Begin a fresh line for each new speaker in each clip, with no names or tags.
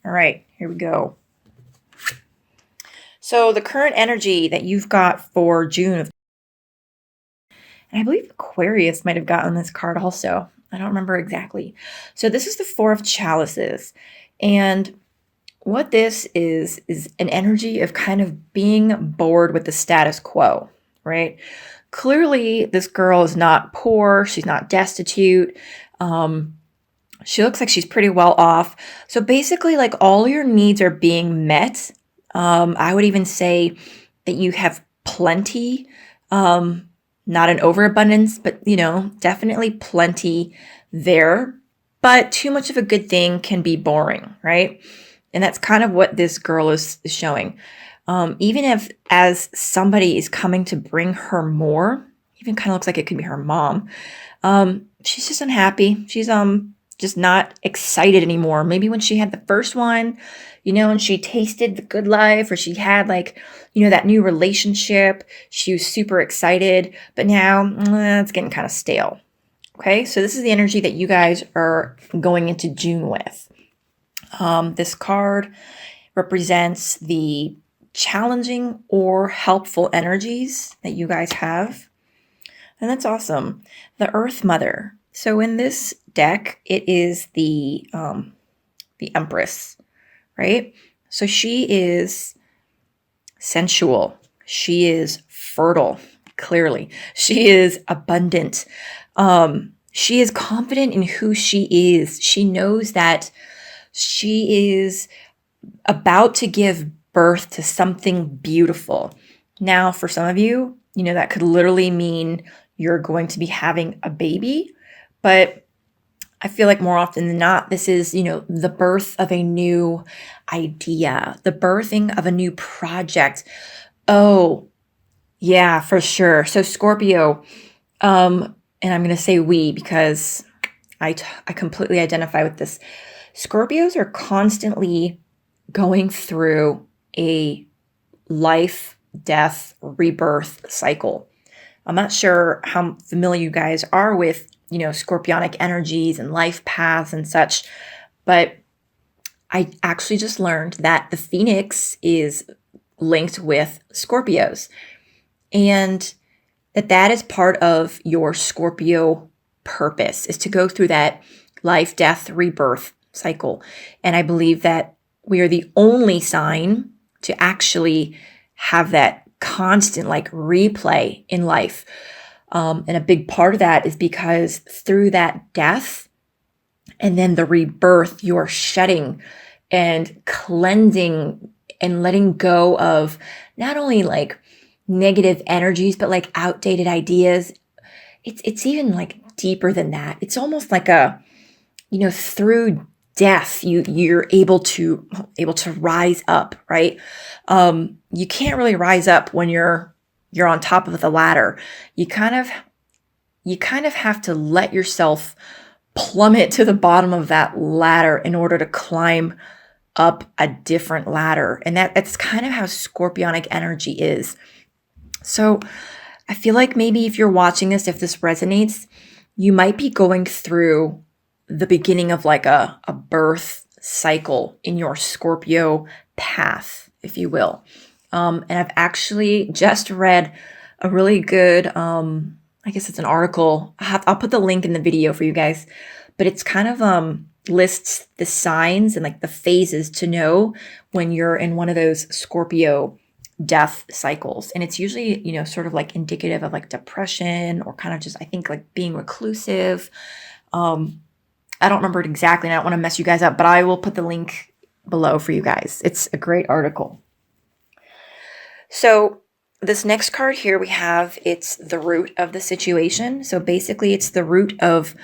All right, here we go. So the current energy that you've got for June of, and I believe Aquarius might have gotten this card also. I don't remember exactly. So this is the Four of Chalices. And what this is an energy of kind of being bored with the status quo, right? Clearly, this girl is not poor. She's not destitute. She looks like she's pretty well off. So basically, like all your needs are being met. I would even say that you have plenty, not an overabundance, but definitely plenty there. But too much of a good thing can be boring, right? And that's kind of what this girl is showing. Even if as somebody is coming to bring her more, even kind of looks like it could be her mom. She's just unhappy. She's just not excited anymore. Maybe when she had the first one, and she tasted the good life, or she had that new relationship, she was super excited, but now it's getting kind of stale. Okay, so this is the energy that you guys are going into June with. This card represents the challenging or helpful energies that you guys have. And that's awesome. The Earth Mother. So in this deck, it is the Empress, right? So she is sensual. She is fertile, clearly. She is abundant. She is confident in who she is. She knows that she is about to give birth to something beautiful. Now, for some of you, that could literally mean you're going to be having a baby, but I feel like more often than not, this is, the birth of a new idea, the birthing of a new project. Oh, yeah, for sure. So Scorpio, and I'm going to say we because I completely identify with this. Scorpios are constantly going through a life, death, rebirth cycle. I'm not sure how familiar you guys are with, scorpionic energies and life paths and such, but I actually just learned that the Phoenix is linked with Scorpios, and that is part of your Scorpio purpose, is to go through that life, death, rebirth cycle. And I believe that we are the only sign to actually have that constant replay in life. And a big part of that is because through that death and then the rebirth, you're shedding and cleansing and letting go of not only negative energies, but outdated ideas. It's even deeper than that. It's almost like through death, you're able to rise up, right? You can't really rise up when you're on top of the ladder. You kind of have to let yourself plummet to the bottom of that ladder in order to climb up a different ladder. And that's kind of how scorpionic energy is. So I feel like maybe if you're watching this, if this resonates, you might be going through the beginning of a birth cycle in your Scorpio path, if you will. And I've actually just read a really good, I guess it's an article. I'll put the link in the video for you guys, but it's kind of lists the signs and the phases to know when you're in one of those Scorpio death cycles. And it's usually, sort of indicative of depression or kind of just, I think being reclusive. I don't remember it exactly, and I don't want to mess you guys up, but I will put the link below for you guys. It's a great article. So this next card here we have, it's the root of the situation. So basically it's the root of,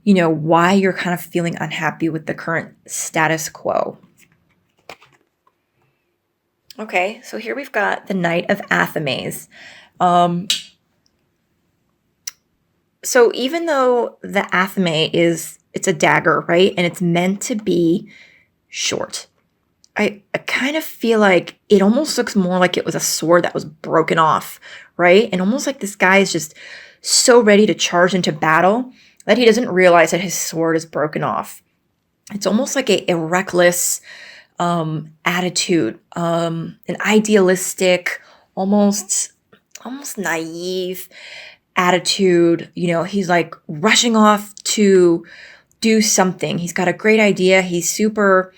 why you're kind of feeling unhappy with the current status quo. Okay, so here we've got the Knight of Athames. So even though the athame it's a dagger, right? And it's meant to be short. I kind of feel like it almost looks more like it was a sword that was broken off, right? And almost like this guy is just so ready to charge into battle that he doesn't realize that his sword is broken off. It's almost like a reckless, attitude, an idealistic, almost naive attitude. He's like rushing off to do something. He's got a great idea. He's super,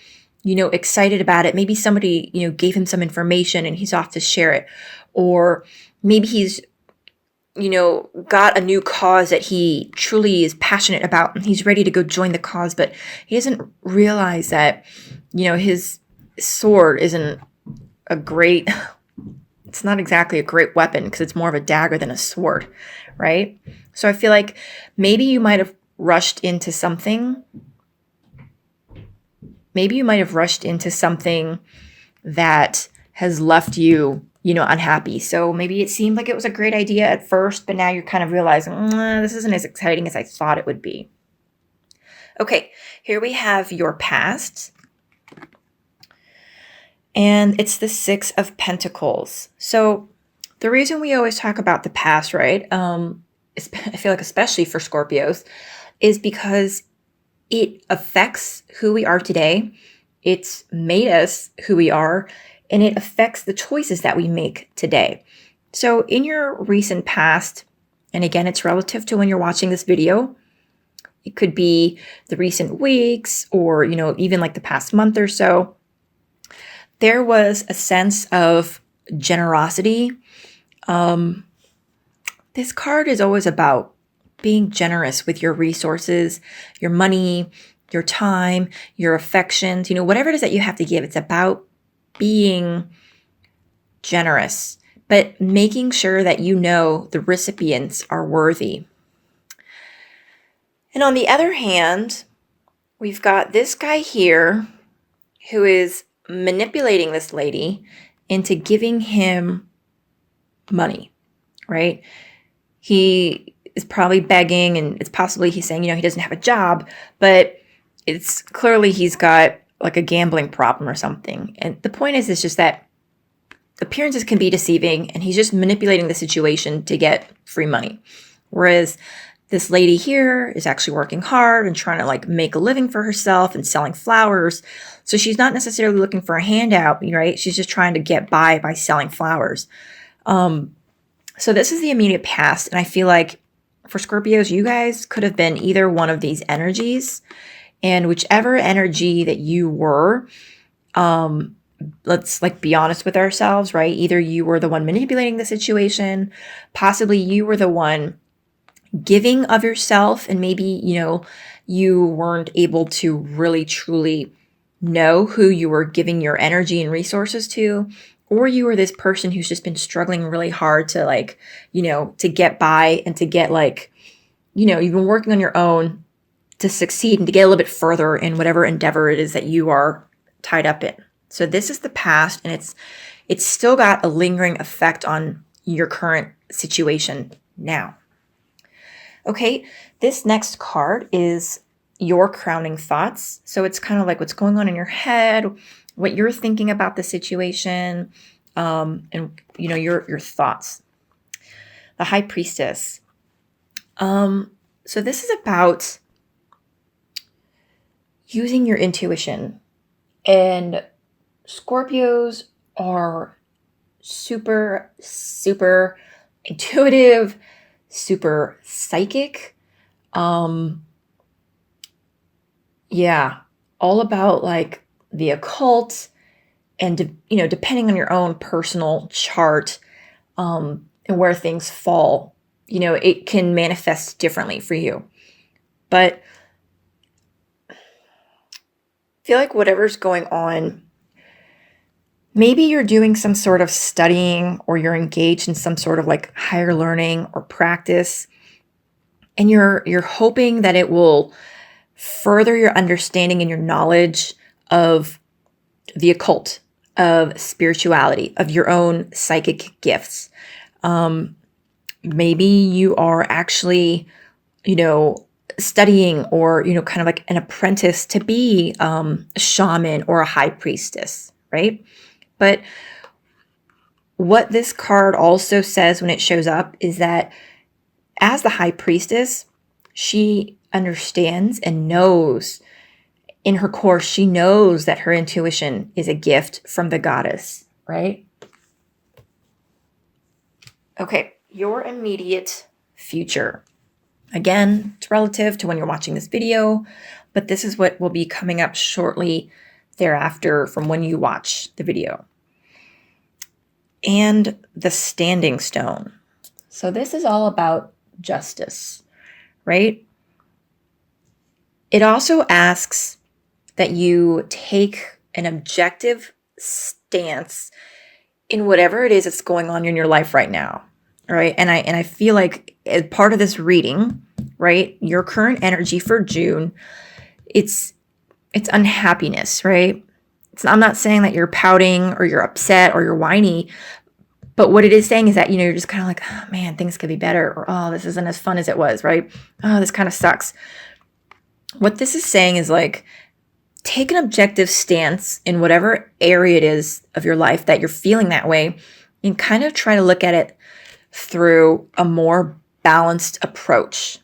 excited about it. Maybe somebody, gave him some information and he's off to share it. Or maybe he's, got a new cause that he truly is passionate about and he's ready to go join the cause, but he doesn't realize that, his sword isn't a great, it's not exactly a great weapon because it's more of a dagger than a sword, right? So I feel like maybe you might have rushed into something. Maybe you might have rushed into something that has left you, unhappy. So maybe it seemed like it was a great idea at first, but now you're kind of realizing, this isn't as exciting as I thought it would be. Okay, here we have your past. And it's the Six of Pentacles. So the reason we always talk about the past, right? I feel like especially for Scorpios, is because it affects who we are today. It's made us who we are, and it affects the choices that we make today. So in your recent past, and again, it's relative to when you're watching this video, it could be the recent weeks or, even like the past month or so, there was a sense of generosity. This card is always about being generous with your resources, your money, your time, your affections, whatever it is that you have to give. It's about being generous, but making sure that the recipients are worthy. And on the other hand, we've got this guy here who is manipulating this lady into giving him money, right? He is probably begging, and it's possibly he's saying, he doesn't have a job, but it's clearly he's got like a gambling problem or something. And the point is just that appearances can be deceiving, and he's just manipulating the situation to get free money. Whereas this lady here is actually working hard and trying to like make a living for herself and selling flowers. So she's not necessarily looking for a handout, right? She's just trying to get by selling flowers. So this is the immediate past. And I feel like for Scorpios, you guys could have been either one of these energies, and whichever energy that you were, let's like be honest with ourselves, right? Either you were the one manipulating the situation, possibly you were the one giving of yourself, and maybe, you weren't able to really truly know who you were giving your energy and resources to, or you were this person who's just been struggling really hard to like, to get by and to get like, you've been working on your own to succeed and to get a little bit further in whatever endeavor it is that you are tied up in. So this is the past, and it's still got a lingering effect on your current situation now. Okay, this next card is your crowning thoughts. So it's kind of like what's going on in your head, what you're thinking about the situation, and your thoughts. The High Priestess. So this is about using your intuition, and Scorpios are super, super intuitive, super psychic. All about like the occult, and depending on your own personal chart, and where things fall, it can manifest differently for you. But I feel like whatever's going on, maybe you're doing some sort of studying, or you're engaged in some sort of like higher learning or practice, and you're hoping that it will further your understanding and your knowledge of the occult, of spirituality, of your own psychic gifts. Maybe you are actually, studying, or, kind of like an apprentice to be a shaman or a high priestess, right? But what this card also says when it shows up is that as the high priestess, she understands and knows in her core, she knows that her intuition is a gift from the goddess, right? Okay, your immediate future. Again, it's relative to when you're watching this video, but this is what will be coming up shortly thereafter from when you watch the video. And the standing stone. So this is all about justice, right? It also asks that you take an objective stance in whatever it is that's going on in your life right now, right? And I feel like as part of this reading, right, your current energy for June, it's unhappiness, right? I'm not saying that you're pouting or you're upset or you're whiny, but what it is saying is that, you're just kind of like, oh man, things could be better, or oh, this isn't as fun as it was, right? Oh, this kind of sucks. What this is saying is like, take an objective stance in whatever area it is of your life that you're feeling that way, and kind of try to look at it through a more balanced approach,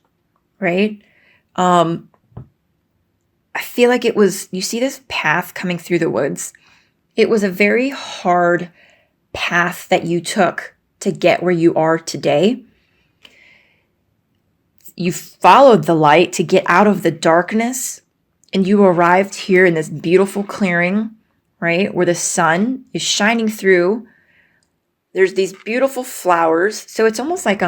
right? I feel like you see this path coming through the woods. It was a very hard path that you took to get where you are today. You followed the light to get out of the darkness, and you arrived here in this beautiful clearing, right, where the sun is shining through. There's these beautiful flowers. So it's almost like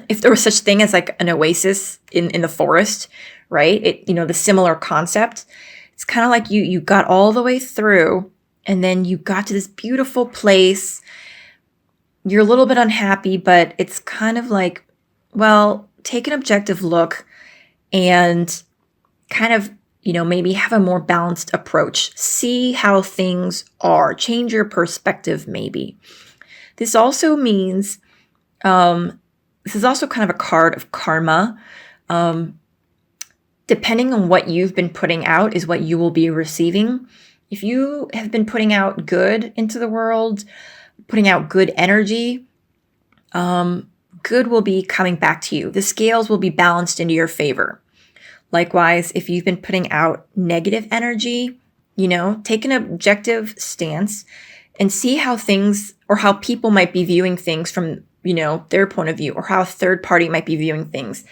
if there was such thing as like an oasis in the forest, right? The similar concept. It's kind of like you got all the way through, and then you got to this beautiful place. You're a little bit unhappy, but it's kind of like, well, take an objective look and kind of, maybe have a more balanced approach. See how things are. Change your perspective, maybe. This also means, this is also kind of a card of karma. Depending on what you've been putting out is what you will be receiving. If you have been putting out good into the world, putting out good energy, good will be coming back to you. The scales will be balanced into your favor. Likewise, if you've been putting out negative energy, take an objective stance and see how things or how people might be viewing things from, their point of view, or how a third party might be viewing things.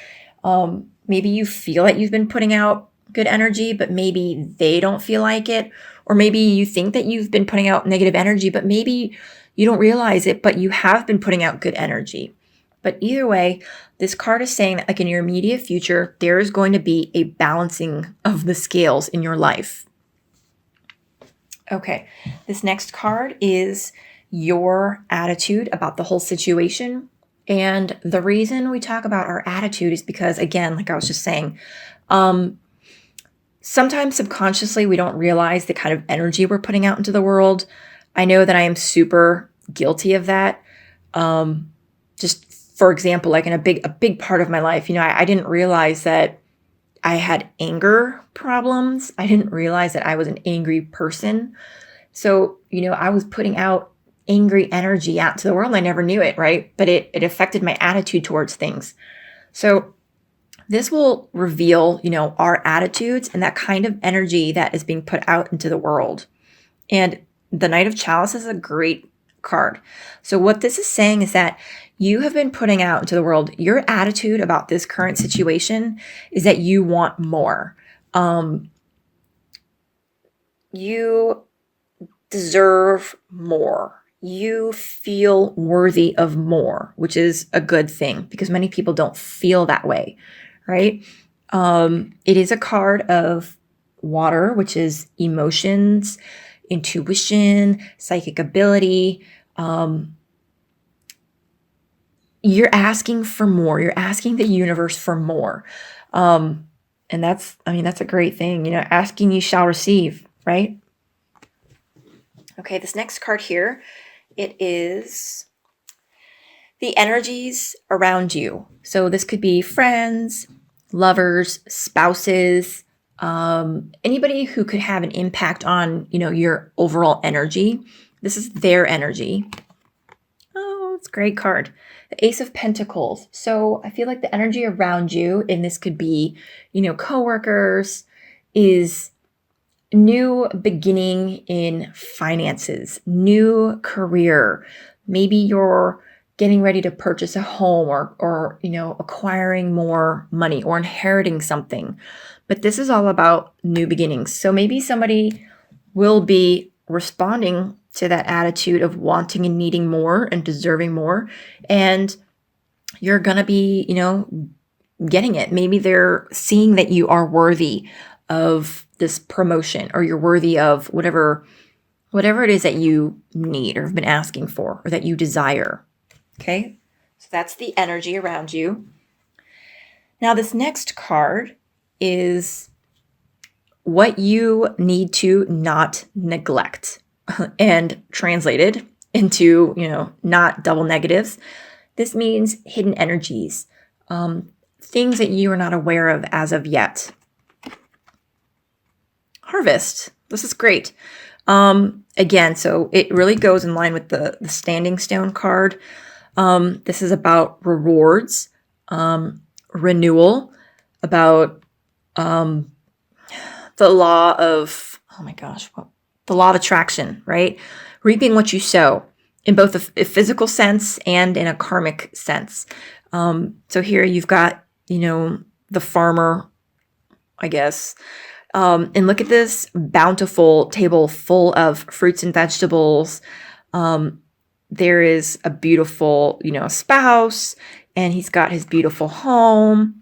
Maybe you feel that you've been putting out good energy, but maybe they don't feel like it. Or maybe you think that you've been putting out negative energy, but maybe you don't realize it, but you have been putting out good energy. But either way, this card is saying that like in your immediate future, there is going to be a balancing of the scales in your life. Okay, this next card is your attitude about the whole situation. And the reason we talk about our attitude is because, again, like I was just saying, sometimes subconsciously we don't realize the kind of energy we're putting out into the world. I know that I am super guilty of that. Just for example, like in a big part of my life, I didn't realize that I had anger problems. I didn't realize that I was an angry person. So, I was putting out angry energy out to the world. I never knew it, right? But it affected my attitude towards things. So this will reveal, our attitudes and that kind of energy that is being put out into the world. And the Knight of Chalice is a great card. So what this is saying is that you have been putting out into the world, your attitude about this current situation is that you want more. You deserve more. You feel worthy of more, which is a good thing because many people don't feel that way, right? It is a card of water, which is emotions, intuition, psychic ability. You're asking for more. You're asking the universe for more. And that's a great thing. Asking you shall receive, right? Okay, this next card here, it is the energies around you. So this could be friends, lovers, spouses, anybody who could have an impact on, your overall energy. This is their energy. Oh, it's a great card. The Ace of Pentacles. So I feel like the energy around you, and this could be, coworkers, is new beginning in finances, new career. Maybe you're getting ready to purchase a home or acquiring more money or inheriting something. But this is all about new beginnings. So maybe somebody will be responding to that attitude of wanting and needing more and deserving more. And you're going to be, getting it. Maybe they're seeing that you are worthy of this promotion, or you're worthy of whatever it is that you need or have been asking for or that you desire. Okay? So that's the energy around you. Now, this next card is what you need to not neglect. And translated into, not double negatives. This means hidden energies, things that you are not aware of as of yet. Harvest. This is great. Again, so it really goes in line with the Standing Stone card. This is about rewards, renewal, about the law of, the law of attraction, right? Reaping what you sow in both a physical sense and in a karmic sense. So here you've got, the farmer, I guess. And look at this bountiful table full of fruits and vegetables. There is a beautiful, spouse, and he's got his beautiful home.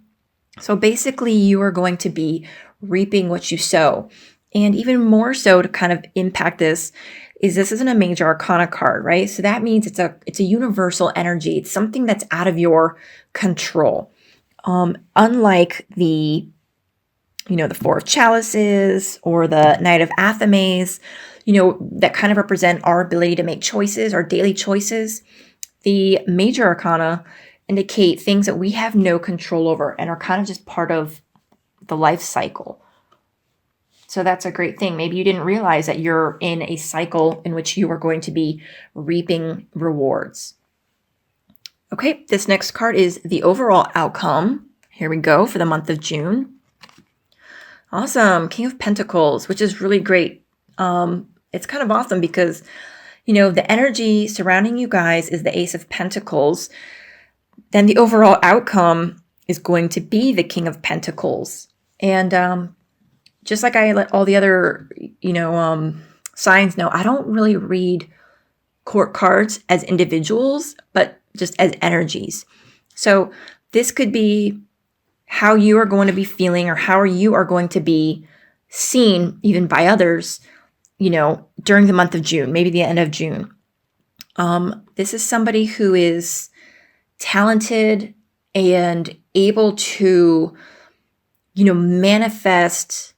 So basically you are going to be reaping what you sow. And even more so to kind of impact this isn't a major arcana card, right? So that means it's a universal energy. It's something that's out of your control. Unlike the Four of Chalices or the Knight of Athames, that kind of represent our ability to make choices, our daily choices. The major arcana indicate things that we have no control over and are kind of just part of the life cycle. So that's a great thing. Maybe you didn't realize that you're in a cycle in which you are going to be reaping rewards. Okay, this next card is the overall outcome. Here we go for the month of June. Awesome. King of Pentacles, which is really great. It's kind of awesome because, the energy surrounding you guys is the Ace of Pentacles. Then the overall outcome is going to be the King of Pentacles. And just like I let all the other, signs know, I don't really read court cards as individuals, but just as energies. So this could be how you are going to be feeling or how you are going to be seen even by others, during the month of June, maybe the end of June. This is somebody who is talented and able to, manifest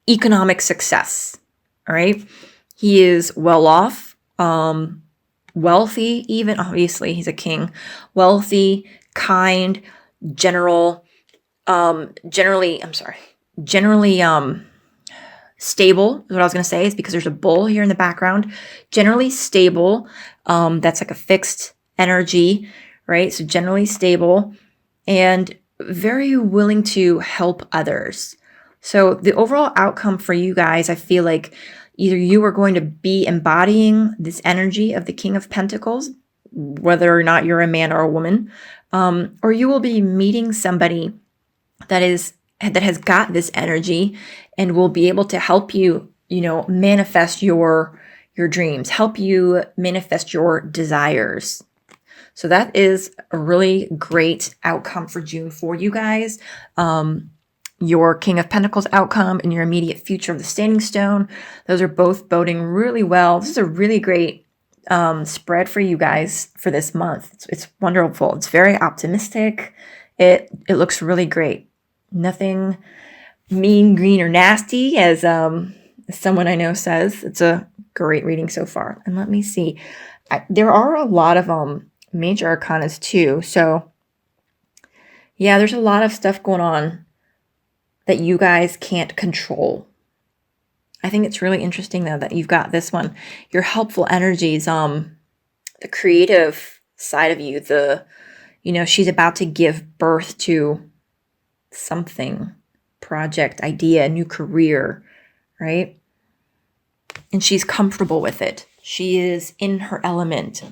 economic success. All right. He is well off, wealthy, even obviously he's a king, wealthy, kind, generally stable is what I was going to say, is because there's a bull here in the background. Generally stable. That's like a fixed energy, right? So generally stable and very willing to help others. So the overall outcome for you guys, I feel like either you are going to be embodying this energy of the King of Pentacles, whether or not you're a man or a woman, or you will be meeting somebody that has got this energy and will be able to help you, manifest your dreams, help you manifest your desires. So that is a really great outcome for June for you guys. Your King of Pentacles outcome and your immediate future of the Standing Stone. Those are both boding really well. This is a really great spread for you guys for this month. It's wonderful. It's very optimistic. It looks really great. Nothing mean, green, or nasty, as someone I know says. It's a great reading so far. And let me see. There are a lot of major arcanas too. So yeah, there's a lot of stuff going on that you guys can't control. I think it's really interesting though that you've got this one. Your helpful energies, the creative side of you, she's about to give birth to something project, idea, a new career, right? And she's comfortable with it. She is in her element.